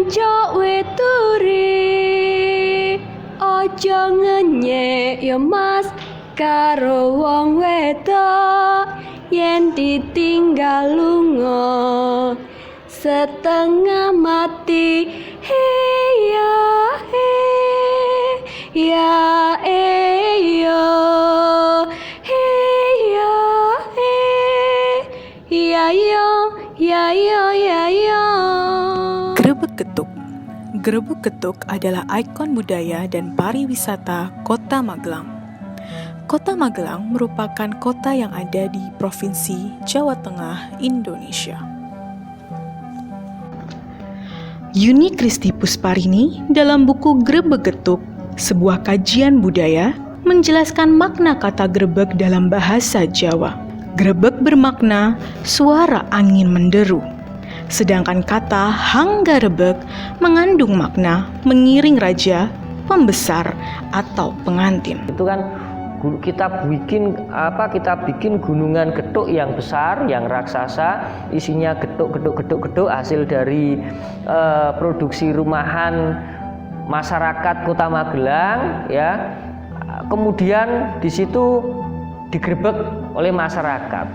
Encok weturi ojo ngenyek yo mas karo wong wedok yen ditinggal lunga setengah mati ya ya yo ya yo. Grebeg Getuk. Grebeg Getuk adalah ikon budaya dan pariwisata Kota Magelang. Kota Magelang merupakan kota yang ada di Provinsi Jawa Tengah, Indonesia. Yuni Kristi Pusparini dalam buku Grebeg Getuk, sebuah kajian budaya, menjelaskan makna kata grebeg dalam bahasa Jawa. Grebeg bermakna suara angin menderu. Sedangkan kata hanggarebeg mengandung makna mengiring raja, pembesar, atau pengantin. Itu kan kita bikin gunungan getuk yang besar, yang raksasa, isinya getuk hasil dari produksi rumahan masyarakat Kota Magelang, ya. Kemudian di situ digrebek oleh masyarakat.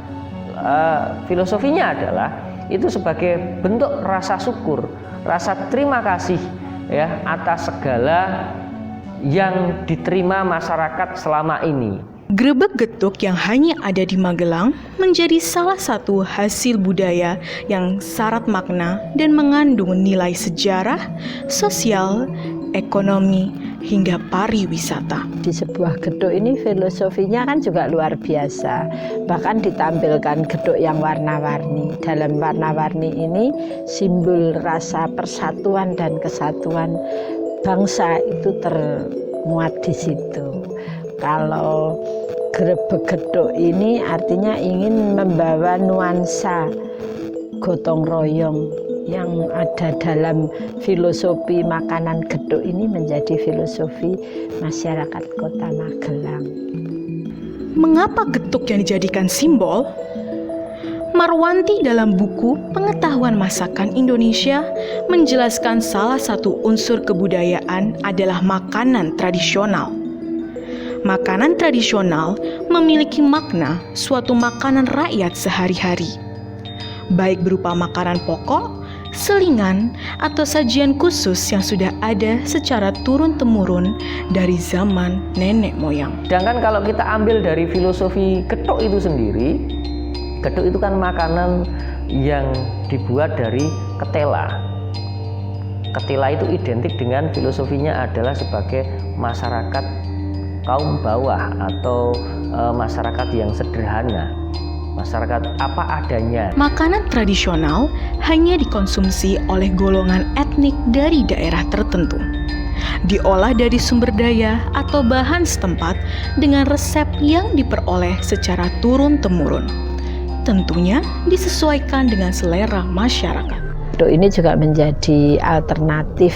Filosofinya adalah itu sebagai bentuk rasa syukur, rasa terima kasih ya atas segala yang diterima masyarakat selama ini. Grebeg Getuk yang hanya ada di Magelang menjadi salah satu hasil budaya yang syarat makna dan mengandung nilai sejarah, sosial, ekonomi, hingga pariwisata. Di sebuah geduk ini filosofinya kan juga luar biasa. Bahkan ditampilkan geduk yang warna-warni. Dalam warna-warni ini simbol rasa persatuan dan kesatuan bangsa itu termuat di situ. Kalau grebeg geduk ini artinya ingin membawa nuansa gotong royong yang ada dalam filosofi makanan geduk ini menjadi filosofi masyarakat Kota Magelang. Mengapa getuk yang dijadikan simbol? Marwanti dalam buku Pengetahuan Masakan Indonesia menjelaskan salah satu unsur kebudayaan adalah makanan tradisional. Makanan tradisional memiliki makna suatu makanan rakyat sehari-hari, baik berupa makanan pokok, selingan, atau sajian khusus yang sudah ada secara turun-temurun dari zaman nenek moyang. Sedangkan kalau kita ambil dari filosofi getuk itu sendiri, getuk itu kan makanan yang dibuat dari ketela. Ketela itu identik dengan filosofinya adalah sebagai masyarakat kaum bawah atau masyarakat yang sederhana. Masyarakat apa adanya. Makanan tradisional hanya dikonsumsi oleh golongan etnik dari daerah tertentu. Diolah dari sumber daya atau bahan setempat dengan resep yang diperoleh secara turun-temurun. Tentunya disesuaikan dengan selera masyarakat. Geduk ini juga menjadi alternatif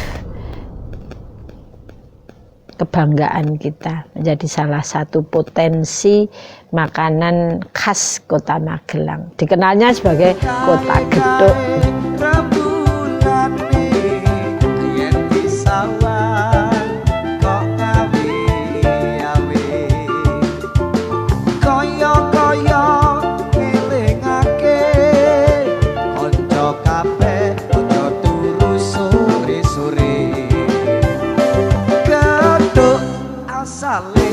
kebanggaan kita, menjadi salah satu potensi makanan khas Kota Magelang. Dikenalnya sebagai Kota Geduk.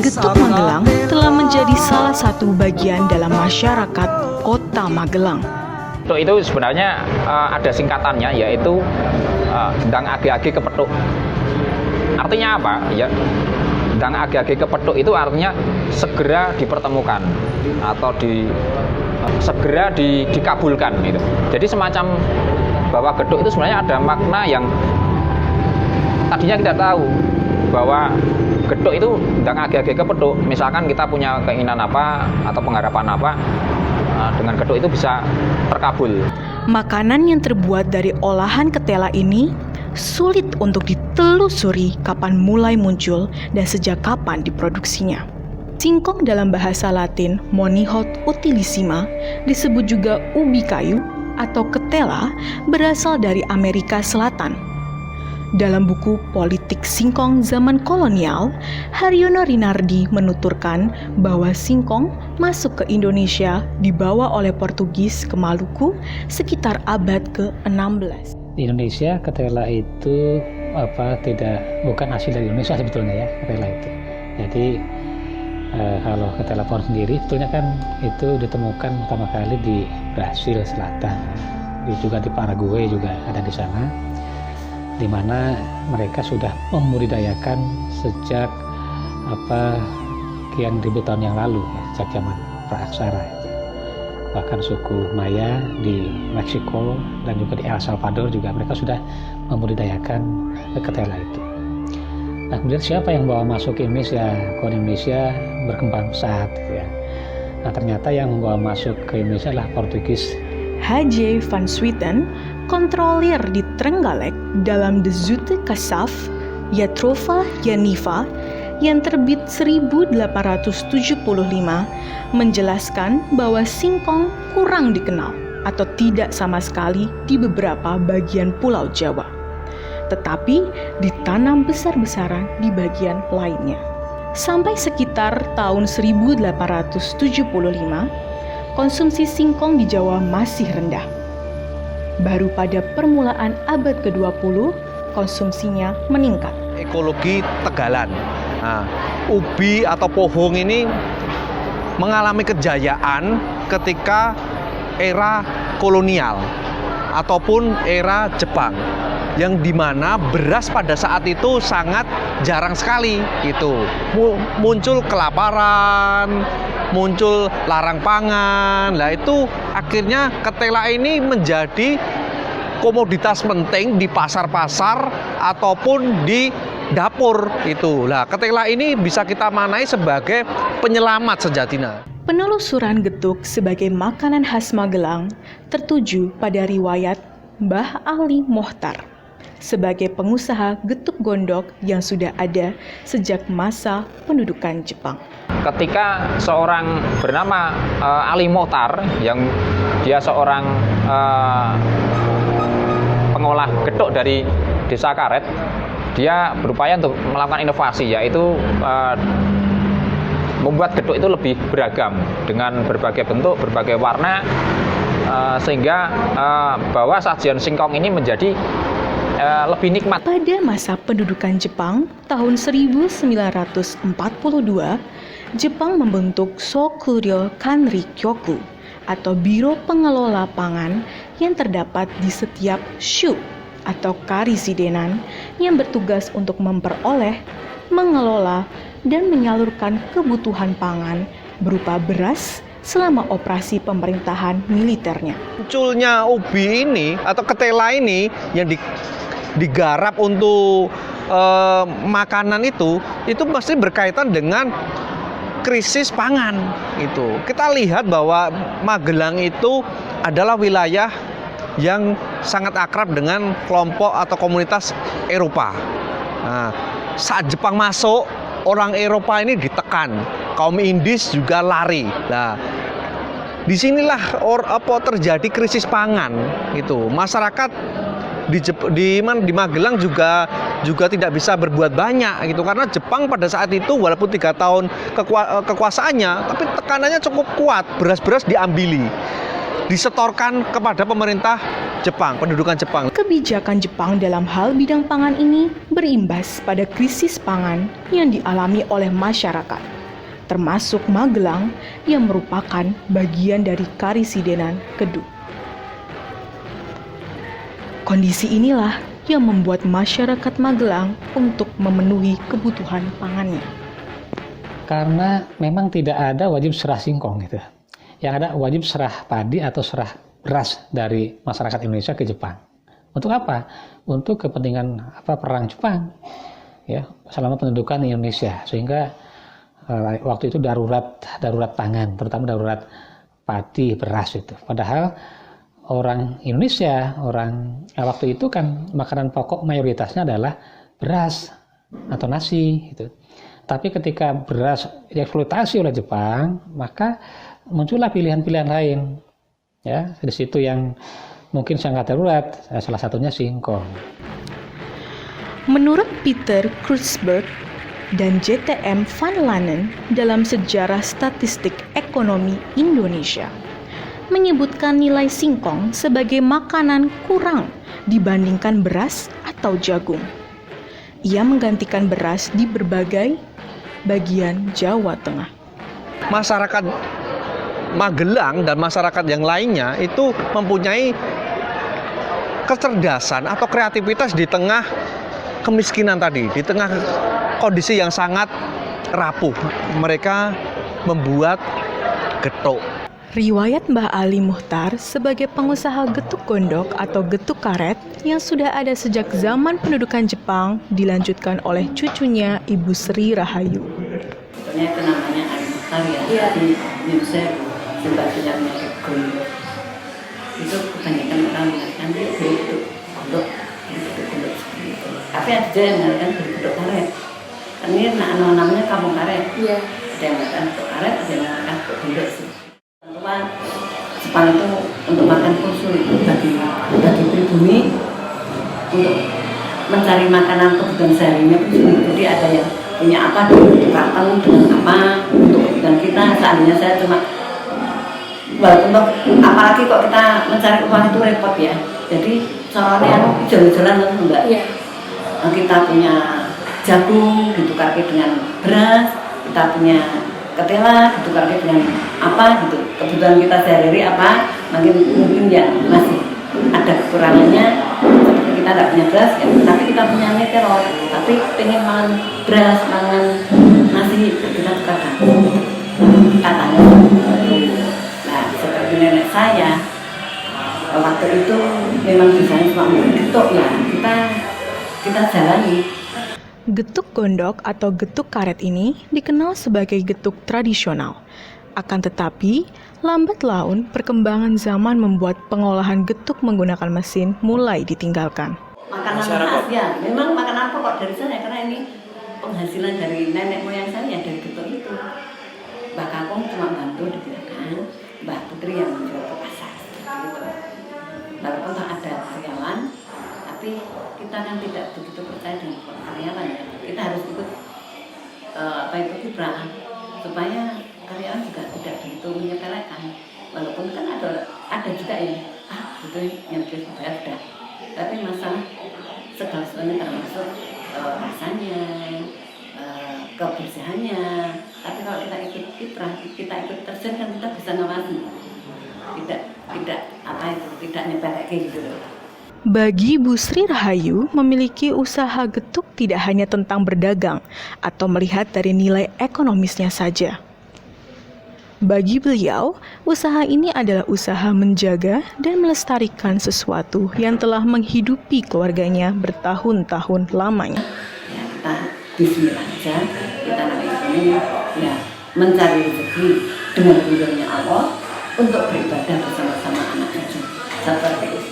Getuk Magelang telah menjadi salah satu bagian dalam masyarakat Kota Magelang. Getuk itu sebenarnya ada singkatannya, yaitu Dang Age-age Kepethuk. Artinya apa? Ya, Dang Age-age Kepethuk itu artinya segera dipertemukan atau segera dikabulkan gitu. Jadi semacam bahwa getuk itu sebenarnya ada makna yang tadinya kita tahu bahwa getuk itu Dang Age-age Kepethuk. Misalkan kita punya keinginan apa atau pengharapan apa, dengan getuk itu bisa terkabul. Makanan yang terbuat dari olahan ketela ini sulit untuk ditelusuri kapan mulai muncul dan sejak kapan diproduksinya. Singkong dalam bahasa Latin Monihot utilissima disebut juga ubi kayu atau ketela berasal dari Amerika Selatan. Dalam buku Politik Singkong Zaman Kolonial, Haryono Rinardi menuturkan bahwa singkong masuk ke Indonesia dibawa oleh Portugis ke Maluku sekitar abad ke-16. Di Indonesia ketela itu bukan hasil dari Indonesia sebetulnya ya, ketela itu. Jadi kalau ketela pohon sendiri sebetulnya kan itu ditemukan pertama kali di Brasil Selatan, juga di Paraguay juga ada di sana, di mana mereka sudah membudidayakan sejak sekian ribu tahun yang lalu, sejak zaman praaksara. Bahkan suku Maya di Meksiko dan juga di El Salvador juga mereka sudah membudidayakan ketela itu. Nah, kemudian siapa yang bawa masuk ke Indonesia? Kalau Indonesia berkembang pesat, ya. Nah, ternyata yang membawa masuk ke Indonesia adalah Portugis. H.J. van Swieten, kontrolir di Trenggalek dalam De Zoete Kasaf, Jathrova Janiva, yang terbit 1875, menjelaskan bahwa singkong kurang dikenal atau tidak sama sekali di beberapa bagian Pulau Jawa, tetapi ditanam besar-besaran di bagian lainnya. Sampai sekitar tahun 1875, konsumsi singkong di Jawa masih rendah. Baru pada permulaan abad ke-20, konsumsinya meningkat. Ekologi Tegalan. Nah, ubi atau pohong ini mengalami kejayaan ketika era kolonial ataupun era Jepang, yang dimana beras pada saat itu sangat jarang sekali gitu. Muncul kelaparan, muncul larang pangan. Lah itu akhirnya ketela ini menjadi komoditas penting di pasar-pasar ataupun di dapur itu. Lah ketela ini bisa kita maknai sebagai penyelamat sejatinya. Penelusuran getuk sebagai makanan khas Magelang tertuju pada riwayat Mbah Ali Mohtar sebagai pengusaha getuk gondok yang sudah ada sejak masa pendudukan Jepang. Ketika seorang bernama Ali Mohtar, yang dia seorang pengolah getuk dari Desa Karet, dia berupaya untuk melakukan inovasi, yaitu membuat getuk itu lebih beragam dengan berbagai bentuk, berbagai warna, sehingga bahwa sajian singkong ini menjadi lebih nikmat. Pada masa pendudukan Jepang tahun 1942, Jepang membentuk Sokuryo Kanri Kyoku atau Biro Pengelola Pangan yang terdapat di setiap shu atau karisidenan yang bertugas untuk memperoleh, mengelola, dan menyalurkan kebutuhan pangan berupa beras selama operasi pemerintahan militernya. Munculnya ubi ini atau ketela ini yang digarap untuk makanan itu pasti berkaitan dengan krisis pangan itu. Kita lihat bahwa Magelang itu adalah wilayah yang sangat akrab dengan kelompok atau komunitas Eropa. Nah, saat Jepang masuk, orang Eropa ini ditekan, kaum Indis juga lari. Nah, disinilah terjadi krisis pangan itu. Masyarakat di Magelang juga tidak bisa berbuat banyak gitu, karena Jepang pada saat itu walaupun 3 tahun kekuasaannya, tapi tekanannya cukup kuat. Beras-beras diambili, disetorkan kepada pemerintah Jepang, pendudukan Jepang. Kebijakan Jepang dalam hal bidang pangan ini berimbas pada krisis pangan yang dialami oleh masyarakat, termasuk Magelang yang merupakan bagian dari Karisidenan Kedung. Kondisi inilah yang membuat masyarakat Magelang untuk memenuhi kebutuhan pangannya. Karena memang tidak ada wajib serah singkong gitu. Yang ada wajib serah padi atau serah beras dari masyarakat Indonesia ke Jepang. Untuk apa? Untuk kepentingan perang Jepang, ya, selama pendudukan Indonesia, sehingga waktu itu darurat pangan, terutama darurat padi, beras itu. Padahal orang Indonesia, waktu itu kan makanan pokok mayoritasnya adalah beras atau nasi gitu. Tapi ketika beras dieksploitasi oleh Jepang, maka muncullah pilihan-pilihan lain. Ya, di situ yang mungkin sangat darurat, salah satunya singkong. Menurut Peter Kreutzberg dan JTM Van Lanen dalam Sejarah Statistik Ekonomi Indonesia, menyebutkan nilai singkong sebagai makanan kurang dibandingkan beras atau jagung. Ia menggantikan beras di berbagai bagian Jawa Tengah. Masyarakat Magelang dan masyarakat yang lainnya itu mempunyai kecerdasan atau kreativitas di tengah kemiskinan tadi, di tengah kondisi yang sangat rapuh. Mereka membuat getuk. Riwayat Mbah Ali Muhtar sebagai pengusaha getuk gondok atau getuk karet yang sudah ada sejak zaman pendudukan Jepang dilanjutkan oleh cucunya Ibu Sri Rahayu. Sebenarnya itu namanya Ali Muhtar ya, di Indonesia sebagian getuk gondok. Itu kebanyakan orang mengatakan dia getuk gondok, tapi ada yang mengatakan getuk karet. Ini namanya kampung karet. Ada yang mengatakan getuk karet, ada yang mengatakan getuk gondok sih. Jepang itu untuk makan pun sulit bagi pribumi, untuk mencari makanan kebutuhan seharinya pun sulit. Jadi ada yang punya apa ditukar dengan apa untuk kebutuhan kita. Seandainya saya cuma walaupun apalagi kok kita mencari uang itu repot ya. Jadi caranya jalan-jalan langsung enggak. Nah, kita punya jagung ditukar dengan beras, kita punya ketela ditukar dengan apa gitu, kebutuhan kita sehari-hari apa, mungkin ya masih ada kekurangannya, seperti kita tidak punya beras ya, tapi kita punya mie teror, tapi pengen makan beras, makan nasi, kita tukarkan katanya. Nah seperti nenek saya waktu itu memang bisanya cuma getuk ya, kita jalani. Getuk gondok atau getuk karet ini dikenal sebagai getuk tradisional. Akan tetapi, lambat laun perkembangan zaman membuat pengolahan getuk menggunakan mesin mulai ditinggalkan. Makanan khas ya, memang makanan pokok dari sana karena ini penghasilan dari nenek moyang saya dari getuk itu. Mbak Kakung cuma bantu di belakang, Mbak Putri yang menjual ke pasar gitu. Walaupun tak ada karyawan, tapi kita kan tidak begitu percaya dengan karyawan ya. Kita harus ikut kiprah supaya karyawan juga tidak begitu menyepelekan. Walaupun kan ada juga yang itu yang bayar sudah. Tapi masalah segala sesuatu termasuk rasanya, kebersihannya. Tapi kalau kita ikut kiprah, kita ikut terjun kan kita bisa ngawasi. Tidak nyepelekan gitu loh. Bagi Bu Sri Rahayu, memiliki usaha getuk tidak hanya tentang berdagang atau melihat dari nilai ekonomisnya saja. Bagi beliau, usaha ini adalah usaha menjaga dan melestarikan sesuatu yang telah menghidupi keluarganya bertahun-tahun lamanya. Ya, kita bismillah aja, kita ini ya mencari rezeki dengan ridhonya Allah untuk beribadah bersama-sama anak cucu. Seperti itu.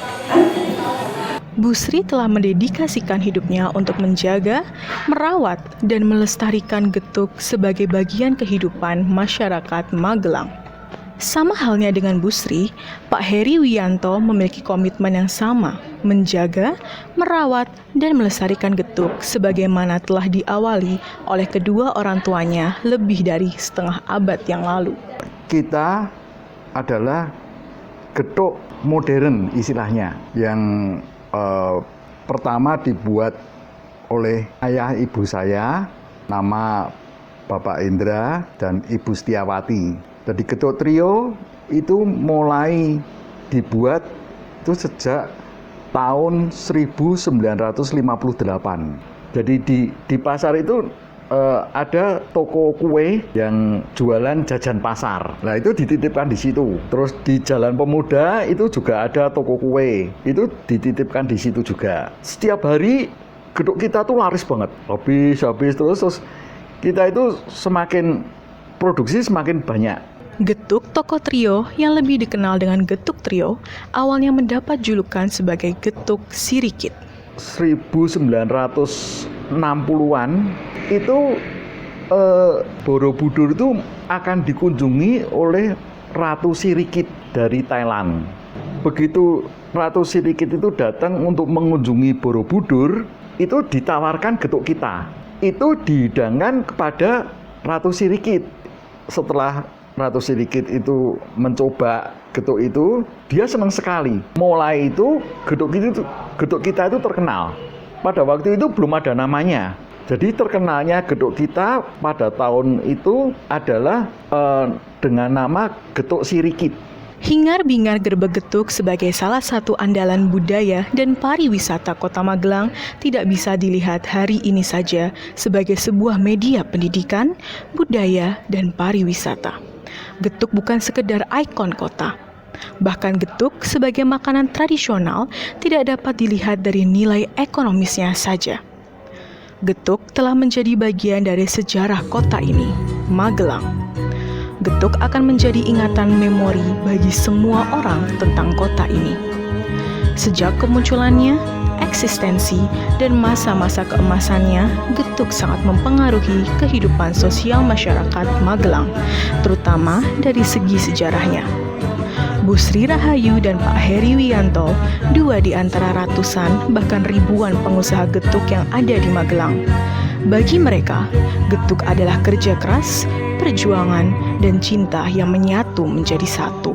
Bu Sri telah mendedikasikan hidupnya untuk menjaga, merawat, dan melestarikan getuk sebagai bagian kehidupan masyarakat Magelang. Sama halnya dengan Bu Sri, Pak Heri Wiyanto memiliki komitmen yang sama, menjaga, merawat, dan melestarikan getuk sebagaimana telah diawali oleh kedua orang tuanya lebih dari setengah abad yang lalu. Kita adalah getuk modern istilahnya, yang pertama dibuat oleh ayah ibu saya, nama Bapak Indra dan Ibu Setiawati. Jadi getuk trio itu mulai dibuat itu sejak tahun 1958. Jadi di pasar itu ada toko kue yang jualan jajan pasar. Nah itu dititipkan di situ. Terus di Jalan Pemuda itu juga ada toko kue. Itu dititipkan di situ juga. Setiap hari geduk kita tuh laris banget. Habis terus kita itu semakin produksi semakin banyak. Getuk toko trio yang lebih dikenal dengan getuk trio awalnya mendapat julukan sebagai getuk sirikit. 1960-an itu Borobudur itu akan dikunjungi oleh Ratu Sirikit dari Thailand. Begitu Ratu Sirikit itu datang untuk mengunjungi Borobudur, itu ditawarkan getuk kita. Itu dihidangkan kepada Ratu Sirikit. Setelah Ratu Sirikit itu mencoba getuk itu, dia senang sekali. Mulai itu getuk kita itu terkenal. Pada waktu itu belum ada namanya. Jadi terkenalnya getuk kita pada tahun itu adalah dengan nama getuk Sirikit. Hingar-bingar gerbek getuk sebagai salah satu andalan budaya dan pariwisata Kota Magelang tidak bisa dilihat hari ini saja sebagai sebuah media pendidikan, budaya, dan pariwisata. Getuk bukan sekedar ikon kota. Bahkan getuk sebagai makanan tradisional tidak dapat dilihat dari nilai ekonomisnya saja. Getuk telah menjadi bagian dari sejarah kota ini, Magelang. Getuk akan menjadi ingatan memori bagi semua orang tentang kota ini. Sejak kemunculannya, eksistensi, dan masa-masa keemasannya, getuk sangat mempengaruhi kehidupan sosial masyarakat Magelang, terutama dari segi sejarahnya. Bu Sri Rahayu dan Pak Heri Wiyanto, dua di antara ratusan bahkan ribuan pengusaha getuk yang ada di Magelang. Bagi mereka, getuk adalah kerja keras, perjuangan, dan cinta yang menyatu menjadi satu.